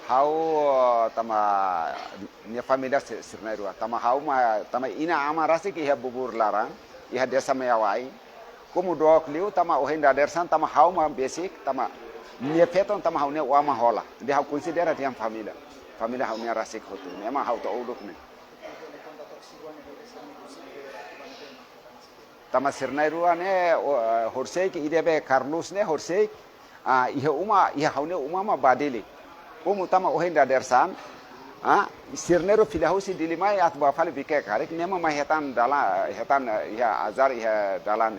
hau tama nya família sirnai rua tama hau ma tama ina ama rasi ki ha bubur larang iha desa meyawai como dok liu tama ohinda dersan tama hau ma basic tama nya feton tama hau ne wa ma hola de hau considera tiam família hau nya rasi hotu nema hau to uduk ne tama sirnai rua ne horsei ki idebe Carlos ne horsei iha hau ne uma ma badili como tama ohinda dersan sirnero filahusi dilimai at bafali bike karek nema ma hetan ya azar ya dalan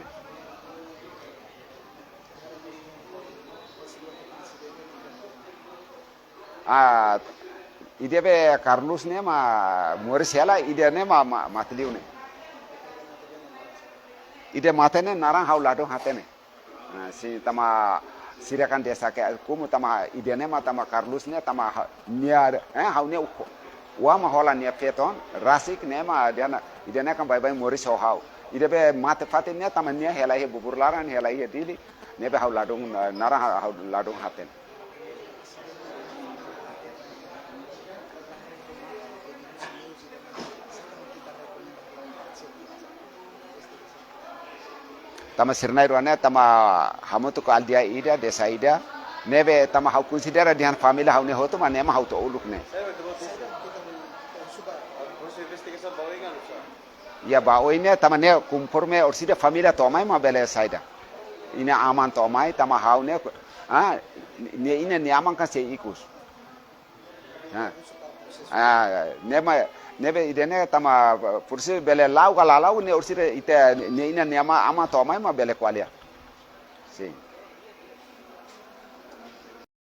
ide be Carlos ne ma Morisiala ide ne ma matliu ne ide matene narang hau lado hatene si tama sirakan desa ke kumu tama ide ne ma tama Carlos ne tama niar hau ne wa ma hola ne feton rasik ne ma diana ide ne kan bai Moris hau ide be mate fatin ne tama ne hela he bubur laran hela he dili ne be hau ladung narang hau ladung haten tama sirnai ruane tama hamutu ko aldia ida desa ida nebe tama hau considera dian família hau ne hotu ma nema hau to uluk ne ya ba oine tama ne conforme orsida família tomai ma bele saida ina aman tomai tama hau ne ne ina ne aman kan se ikus nebe idene tama pursi bele lau kala lau ne ursire ite ne ina ne ama tomai ma bele kwalia sim